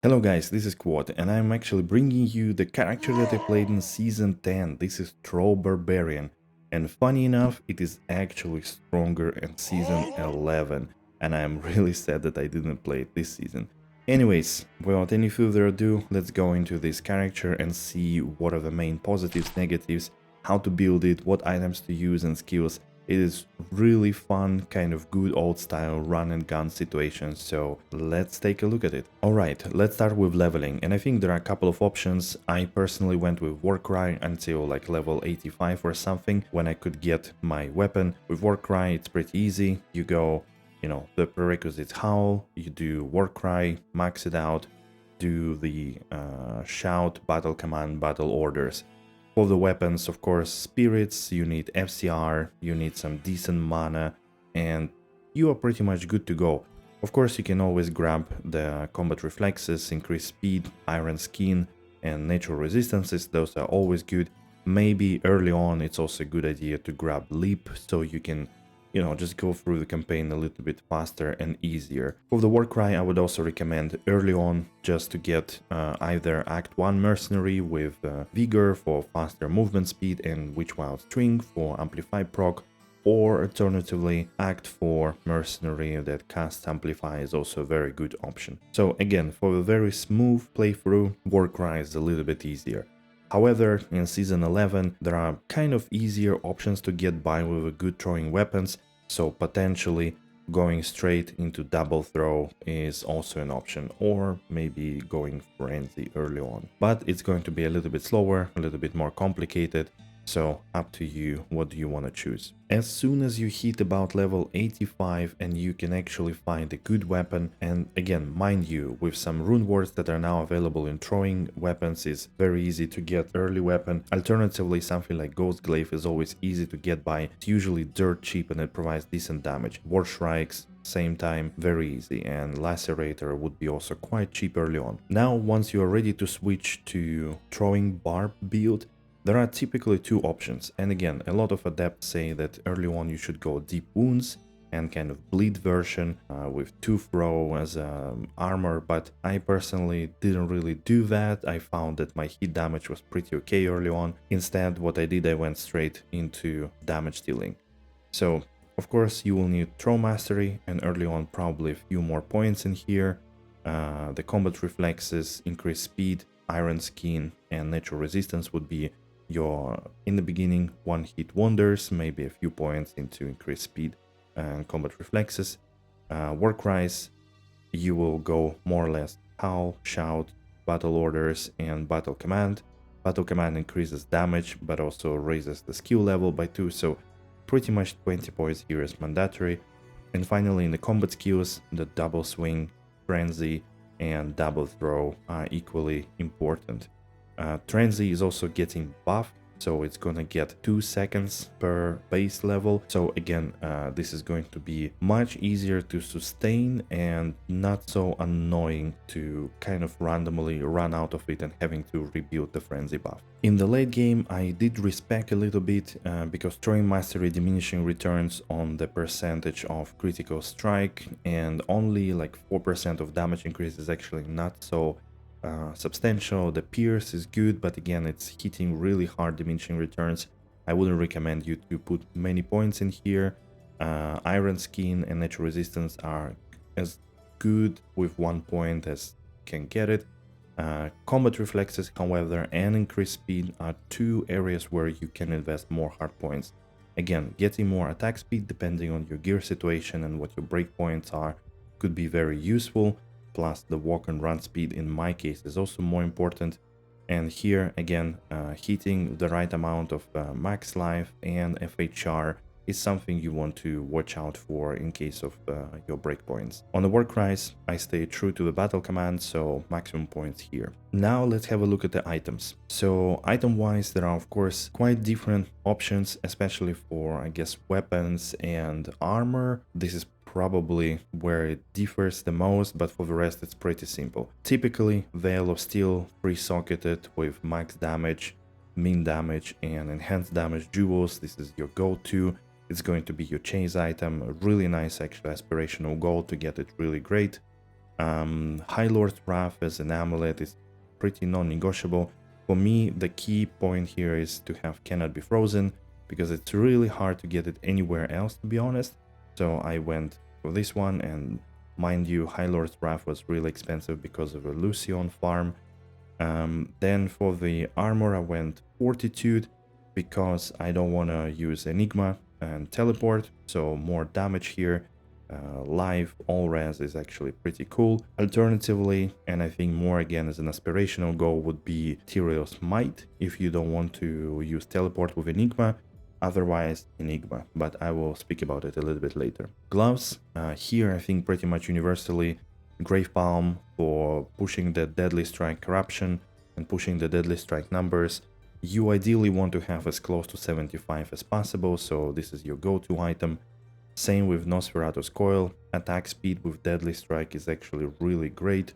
Hello guys, this is Quad, and I'm actually bringing you the character that I played in Season 10. This is Troll Barbarian, and funny enough, it is actually stronger in Season 11, and I'm really sad that I didn't play it this season. Anyways, without any further ado, let's go into this character and see what are the main positives, negatives, how to build it, what items to use and skills. It is really fun, kind of good old style run and gun situation, so let's take a look at it. Alright, let's start with leveling, and I think there are a couple of options. I personally went with Warcry until like level 85 or something, when I could get my weapon. With Warcry it's pretty easy, you go, the prerequisites Howl, you do Warcry, max it out, do the shout, battle command, battle orders. For the weapons, of course, spirits, you need FCR, you need some decent mana, and you are pretty much good to go. Of course, you can always grab the combat reflexes, increased speed, iron skin, and natural resistances. Those are always good. Maybe early on it's also a good idea to grab leap, so you can just go through the campaign a little bit faster and easier. For the Warcry, I would also recommend early on just to get either Act 1 Mercenary with Vigor for faster movement speed and Witch Wild String for Amplify proc, or alternatively Act 4 Mercenary that casts Amplify is also a very good option. So again, for a very smooth playthrough, Warcry is a little bit easier. However, in Season 11 there are kind of easier options to get by with good throwing weapons, so potentially going straight into double throw is also an option, or maybe going frenzy early on. But it's going to be a little bit slower, a little bit more complicated, so up to you, what do you want to choose. As soon as you hit about level 85 and you can actually find a good weapon, and again, mind you, with some rune words that are now available in throwing weapons, is very easy to get early weapon. Alternatively, something like Ghost Glaive is always easy to get by. It's usually dirt cheap and it provides decent damage. Dzharlaks, same time, very easy, and Lacerator would be also quite cheap early on. Now, once you are ready to switch to throwing Barb build, there are typically two options, and again, a lot of adepts say that early on you should go deep wounds and kind of bleed version with tooth row as armor, but I personally didn't really do that. I found that my hit damage was pretty okay early on. Instead, what I did, I went straight into damage dealing. So of course you will need throw mastery, and early on probably a few more points in here. The combat reflexes, increased speed, iron skin, and natural resistance would be your, in the beginning, one hit wonders, maybe a few points into increased speed and combat reflexes. Warcries, you will go more or less Howl, Shout, Battle Orders, and Battle Command. Battle Command increases damage, but also raises the skill level by 2, so pretty much 20 points here is mandatory. And finally, in the combat skills, the Double Swing, Frenzy, and Double Throw are equally important. Frenzy is also getting buffed, so it's gonna get 2 seconds per base level. So again, this is going to be much easier to sustain and not so annoying to kind of randomly run out of it and having to rebuild the frenzy buff. In the late game, I did respec a little bit because throwing mastery diminishing returns on the percentage of critical strike, and only like 4% of damage increase is actually not so substantial. The pierce is good, but again, it's hitting really hard diminishing returns. I wouldn't recommend you to put many points in here. Iron skin and natural resistance are as good with 1 point as can get it. Combat reflexes, however, and increased speed are two areas where you can invest more hard points. Again, getting more attack speed depending on your gear situation and what your breakpoints are could be very useful. Plus the walk and run speed in my case is also more important. And here again, hitting the right amount of max life and FHR is something you want to watch out for in case of your breakpoints. On the Warcries, I stay true to the battle command, so maximum points here. Now let's have a look at the items. So item wise, there are of course quite different options, especially for, I guess, weapons and armor. This is probably where it differs the most, but for the rest it's pretty simple. Typically, Veil of Steel free-socketed with max damage, min damage, and enhanced damage jewels. This is your go-to. It's going to be your chase item, a really nice actually aspirational goal to get it really great. High Lord's Wrath as an amulet is pretty non-negotiable. For me, the key point here is to have Cannot Be Frozen, because it's really hard to get it anywhere else, to be honest. So I went for this one, and mind you, High Lord's Wrath was really expensive because of a Lucion farm. Then for the armor, I went Fortitude, because I don't want to use Enigma and Teleport, so more damage here. Live all res is actually pretty cool. Alternatively, and I think more again as an aspirational goal, would be Tyrael's Might if you don't want to use Teleport with Enigma. Otherwise, Enigma, but I will speak about it a little bit later. Gloves, here I think pretty much universally, Grave Palm for pushing the Deadly Strike Corruption and pushing the Deadly Strike numbers. You ideally want to have as close to 75 as possible, so this is your go-to item. Same with Nosferatu's Coil. Attack speed with Deadly Strike is actually really great.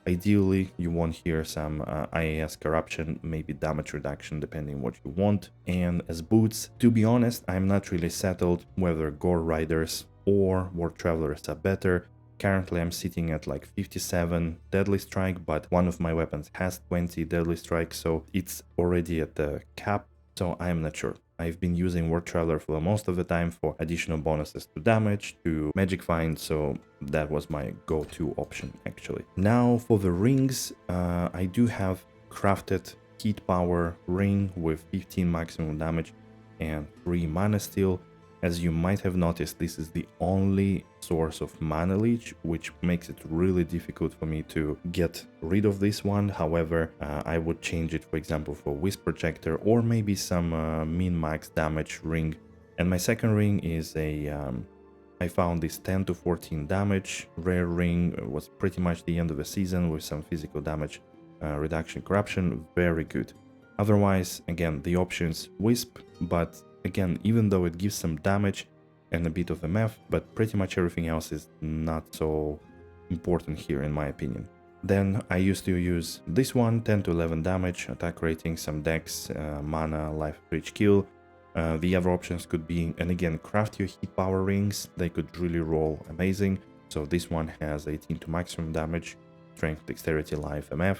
Ideally, you want here some IAS corruption, maybe damage reduction, depending what you want. And as boots, to be honest, I'm not really settled whether Gore Riders or War Travelers are better. Currently, I'm sitting at like 57 Deadly Strike, but one of my weapons has 20 Deadly Strike, so it's already at the cap, so I'm not sure. I've been using War Traveler for most of the time for additional bonuses to damage, to magic find, so that was my go-to option actually. Now for the rings, I do have crafted Heat Power ring with 15 maximum damage and 3 mana steal. As you might have noticed, this is the only source of mana leech, which makes it really difficult for me to get rid of this one. However, I would change it, for example, for Wisp Projector or maybe some min-max damage ring. And my second ring is I found this 10 to 14 damage rare ring. It was pretty much the end of the season with some physical damage reduction corruption. Very good. Otherwise, again, the options Wisp, but again, even though it gives some damage and a bit of MF, but pretty much everything else is not so important here in my opinion. Then I used to use this one, 10 to 11 damage, attack rating, some dex, mana, life reach kill. The other options could be, and again, craft your heat power rings, they could really roll amazing. So this one has 18 to maximum damage, strength, dexterity, life, MF.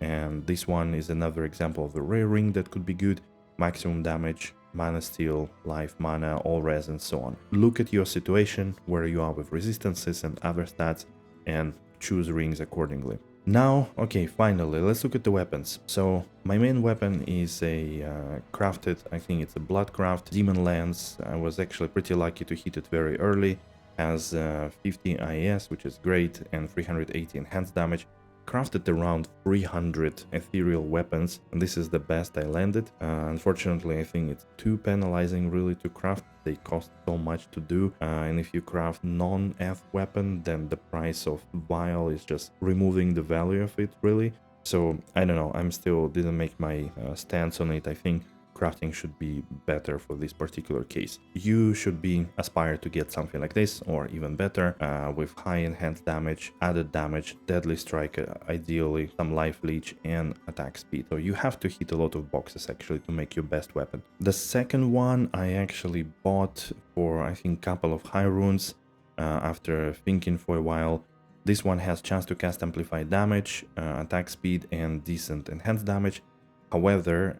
And this one is another example of the rare ring that could be good, maximum damage, mana steal, life, mana, all res, and so on. Look at your situation, where you are with resistances and other stats, and choose rings accordingly. Now, okay, finally, let's look at the weapons. So my main weapon is a crafted, I think it's a Bloodcraft Demon Lance. I was actually pretty lucky to hit it very early. Has 50 IAS, which is great, and 380 enhanced damage. Crafted around 300 ethereal weapons, and this is the best I landed. Unfortunately, I think it's too penalizing really to craft. They cost so much to do, and if you craft non-eth weapon, then the price of vial is just removing the value of it really. So I don't know, I'm still didn't make my stance on it. I think crafting should be better for this particular case. You should be aspired to get something like this, or even better, with high enhanced damage, added damage, deadly strike, ideally some life leech, and attack speed. So you have to hit a lot of boxes actually to make your best weapon. The second one I actually bought for I think couple of high runes after thinking for a while. This one has chance to cast amplified damage, attack speed, and decent enhanced damage. However,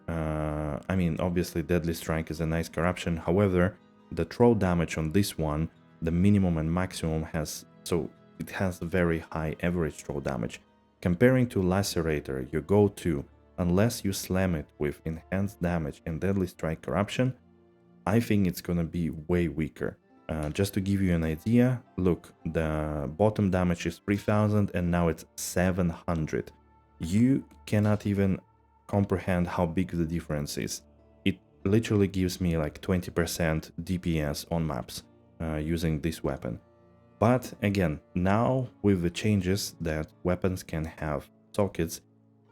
I mean, obviously Deadly Strike is a nice corruption. However, the throw damage on this one, the minimum and maximum has, so it has very high average throw damage. Comparing to Lacerator, your go-to, unless you slam it with enhanced damage and Deadly Strike corruption, I think it's gonna be way weaker. Just to give you an idea, look, the bottom damage is 3000 and now it's 700. You cannot even comprehend how big the difference is. It literally gives me like 20% DPS on maps using this weapon. But again, now with the changes that weapons can have sockets,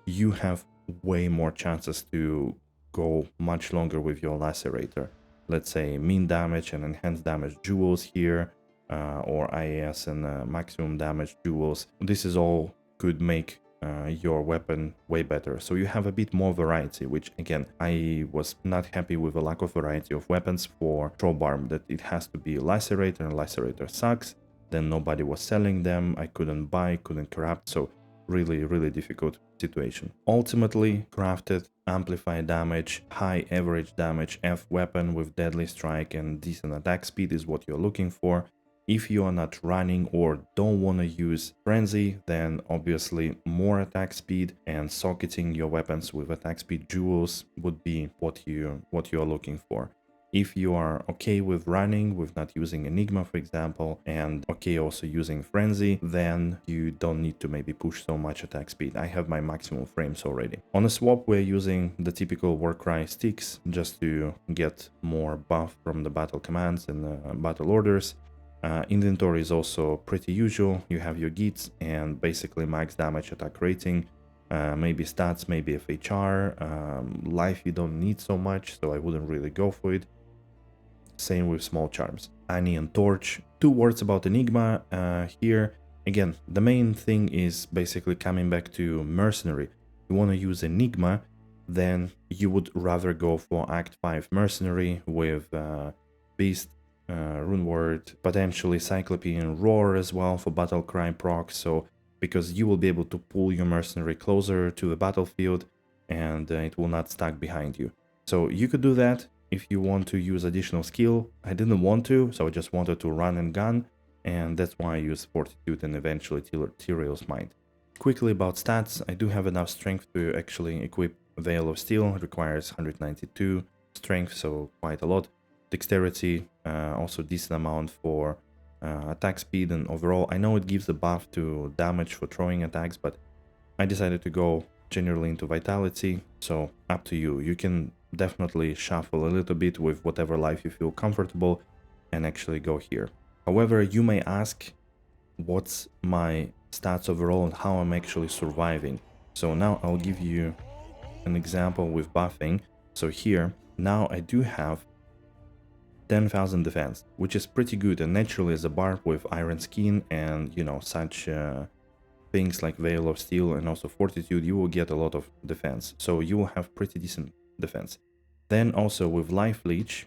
you have way more chances to go much longer with your Lacerator. Let's say mean damage and enhanced damage jewels here, or IAS and maximum damage jewels. This is all could make your weapon way better. So you have a bit more variety, which again, I was not happy with the lack of variety of weapons for Barb, that it has to be Lacerator, and Lacerator sucks. then nobody was selling them, I couldn't buy, couldn't craft, so really difficult situation. Ultimately, crafted amplified damage, high average damage, F weapon with deadly strike and decent attack speed is what you're looking for. If you are not running or don't want to use frenzy, then obviously more attack speed and socketing your weapons with attack speed jewels would be what you are looking for. If you are okay with running, with not using Enigma, for example, and okay also using Frenzy, then you don't need to maybe push so much attack speed. I have my maximum frames already. On a swap, we're using the typical Warcry sticks just to get more buff from the battle commands and battle orders. Inventory is also pretty usual. You have your gits and basically max damage attack rating, maybe stats, maybe FHR. Life you don't need so much, so I wouldn't really go for it. Same with small charms. Annie and Torch. 2 words about Enigma here. Again, the main thing is basically coming back to Mercenary. You want to use Enigma, then you would rather go for Act 5 Mercenary with Beast, Runeword, potentially Cyclopean Roar as well for Battle Cry proc, so because you will be able to pull your Mercenary closer to the battlefield and it will not stack behind you. So you could do that. If you want to use additional skill, I didn't want to, so I just wanted to run and gun, and that's why I used Fortitude and eventually Tyrael's Might. Quickly about stats, I do have enough strength to actually equip Veil of Steel. It requires 192 strength, so quite a lot. Dexterity, also decent amount for attack speed and overall. I know it gives a buff to damage for throwing attacks, but I decided to go generally into Vitality, so up to you. You can definitely shuffle a little bit with whatever life you feel comfortable and actually go here. However, you may ask what's my stats overall and how I'm actually surviving. So now I'll give you an example with buffing. So here, now I do have 10,000 defense, which is pretty good, and naturally as a Barb with Iron Skin and, you know, such things like Veil of Steel and also Fortitude, you will get a lot of defense, so you will have pretty decent defense. Then also with Life Leech,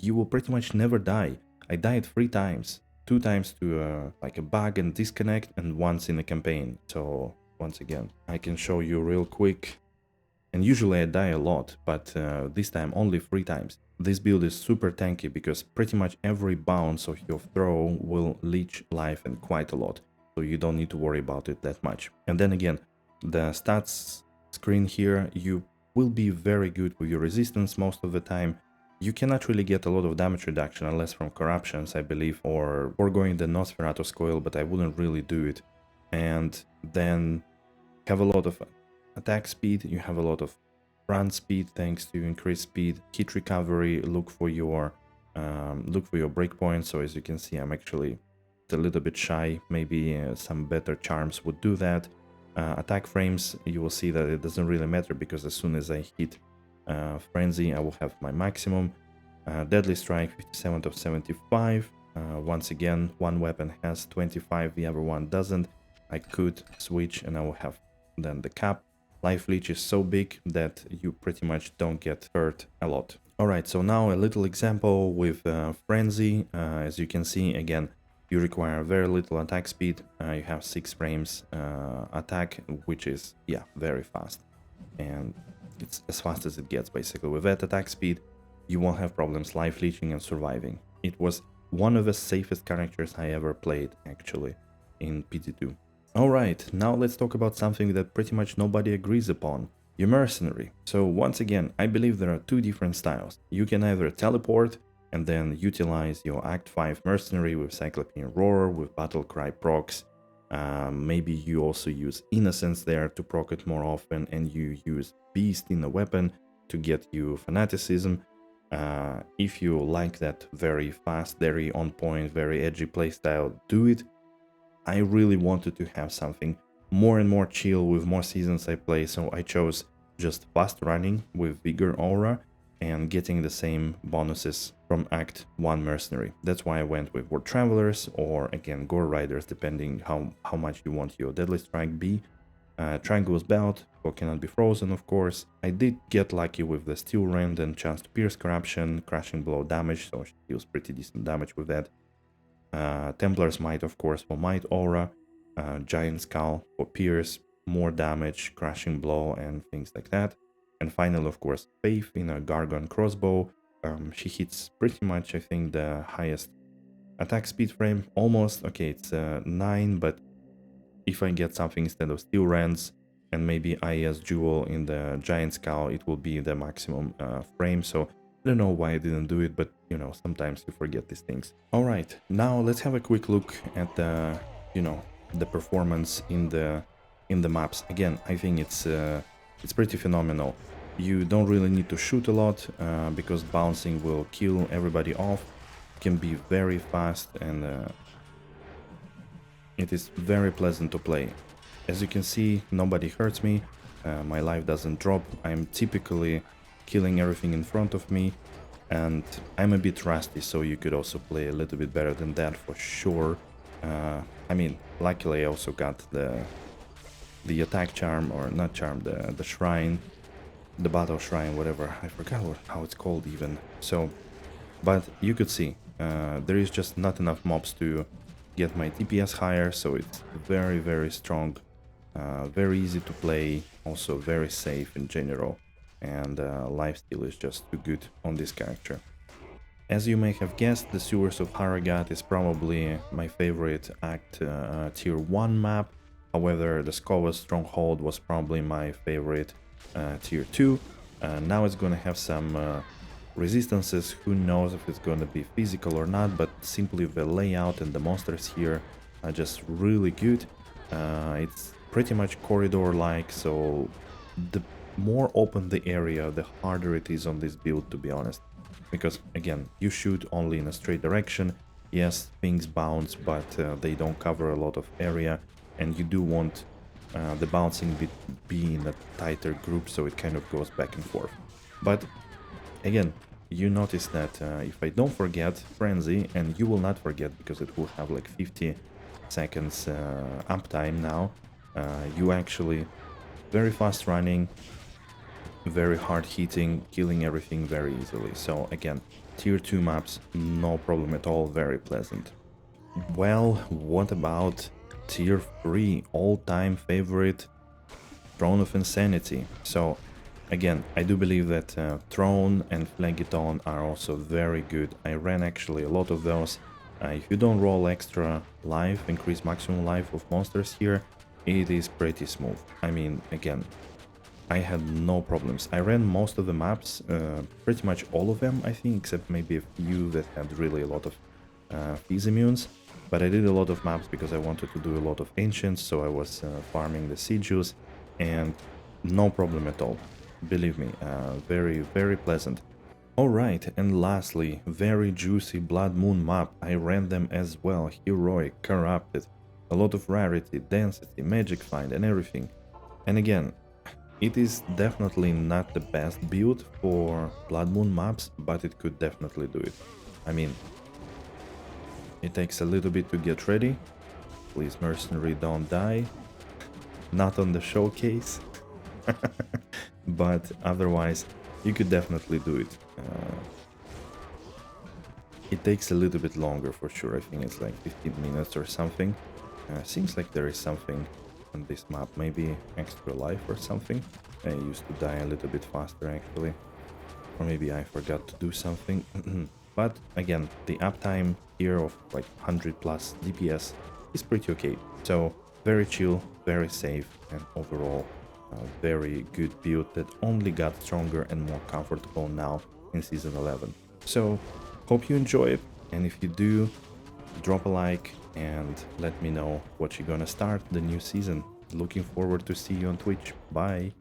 you will pretty much never die. I died 3 times, 2 times to like a bug and disconnect, and once in a campaign. So once again, I can show you real quick. And usually I die a lot, but this time only 3 times. This build is super tanky because pretty much every bounce of your throw will leech life and quite a lot. So you don't need to worry about it that much. And then again, the stats screen here, you will be very good with your resistance most of the time. You cannot really get a lot of damage reduction unless from corruptions, I believe, or going the Nosferatu's coil, but I wouldn't really do it. And then have a lot of attack speed, you have a lot of run speed thanks to increased speed, hit recovery, look for your breakpoints. So as you can see, I'm actually a little bit shy. Maybe some better charms would do that. Attack frames, you will see that it doesn't really matter because as soon as I hit Frenzy, I will have my maximum. Deadly Strike, 57 of 75. Once again, one weapon has 25, the other one doesn't. I could switch and I will have then the cap. Life Leech is so big that you pretty much don't get hurt a lot. Alright, so now a little example with Frenzy. As you can see, again, you require very little attack speed. You have 6 frames attack, which is, yeah, very fast. And it's as fast as it gets, basically. With that attack speed, you won't have problems life leeching and surviving. It was one of the safest characters I ever played, actually, in PT2. Alright, now let's talk about something that pretty much nobody agrees upon. Your Mercenary. So once again, I believe there are 2 different styles. You can either teleport and then utilize your Act 5 Mercenary with Cyclopean Roar, with Battle Cry procs. Maybe you also use Innocence there to proc it more often, and you use Beast in a weapon to get you Fanaticism. If you like that very fast, very on point, very edgy playstyle, do it. I really wanted to have something more and more chill with more seasons I play, so I chose just fast running with Vigor Aura and getting the same bonuses from Act 1 Mercenary. That's why I went with War Travelers or again Gore Riders, depending how much you want your Deadly Strike be. Triangle's Belt, or Cannot Be Frozen, of course. I did get lucky with the Steel Rend and Chance to Pierce Corruption, Crushing Blow damage, so she deals pretty decent damage with that. Templar's Might, of course, for Might Aura, Giant Skull for Pierce, more damage, Crushing Blow, and things like that. And finally, of course, Faith in a Gargon Crossbow. She hits pretty much, I think, the highest attack speed frame, almost. Okay, it's 9, but if I get something instead of Steel Rands and maybe IES Jewel in the Giant Skull, it will be the maximum frame. So I don't know why I didn't do it, but you know, sometimes you forget these things. All right, now let's have a quick look at the, you know, the performance in the maps. Again, I think it's pretty phenomenal. You don't really need to shoot a lot because bouncing will kill everybody off. It can be very fast and it is very pleasant to play. As you can see, nobody hurts me, my life doesn't drop, I'm typically killing everything in front of me, and I'm a bit rusty, so you could also play a little bit better than that for sure. I mean, luckily I also got the attack charm, or not charm, the shrine, the battle shrine, whatever, I forgot how it's called even. So, but you could see, there is just not enough mobs to get my DPS higher, so it's very, very strong, very easy to play, also very safe in general, and lifesteal is just too good on this character. As you may have guessed, the Sewers of Harrogath is probably my favorite Act Tier 1 map, however the Skova's Stronghold was probably my favorite Tier 2. Now it's gonna have some resistances, who knows if it's going to be physical or not, but simply the layout and the monsters here are just really good. It's pretty much corridor-like, so the more open the area, the harder it is on this build, to be honest. Because, again, you shoot only in a straight direction, yes, things bounce, but they don't cover a lot of area, and you do want the bouncing bit be in a tighter group, so it kind of goes back and forth. But, again, you notice that if I don't forget Frenzy, and you will not forget because it will have like 50 seconds uptime now, you actually very fast running, very hard hitting, killing everything very easily. So again, tier 2 maps, no problem at all, very pleasant. Well, what about tier 3, all-time favorite, Throne of Insanity? So again, I do believe that Throne and Phlegethon are also very good. I ran actually a lot of those. If you don't roll extra life, increase maximum life of monsters here, it is pretty smooth. I mean, again, I had no problems. I ran most of the maps, pretty much all of them, I think, except maybe a few that had really a lot of Fizz immunes. But I did a lot of maps because I wanted to do a lot of Ancients, so I was farming the Sieges, and no problem at all. Believe me, very, very pleasant. Alright, and lastly, very juicy Blood Moon map. I ran them as well. Heroic, Corrupted, a lot of rarity, density, magic find and everything. And again, it is definitely not the best build for Blood Moon maps, but it could definitely do it. I mean, it takes a little bit to get ready. Please, Mercenary, don't die. Not on the showcase. But otherwise, you could definitely do it. It takes a little bit longer for sure. I think it's like 15 minutes or something. Seems like there is something on this map, maybe extra life or something. I used to die a little bit faster actually, or maybe I forgot to do something. But again, the uptime here of like 100 plus DPS is pretty okay. So very chill, very safe, and overall very good build that only got stronger and more comfortable now in Season 11. So hope you enjoy it, and if you do, drop a like and let me know what you're gonna start the new season. Looking forward to see you on Twitch. Bye!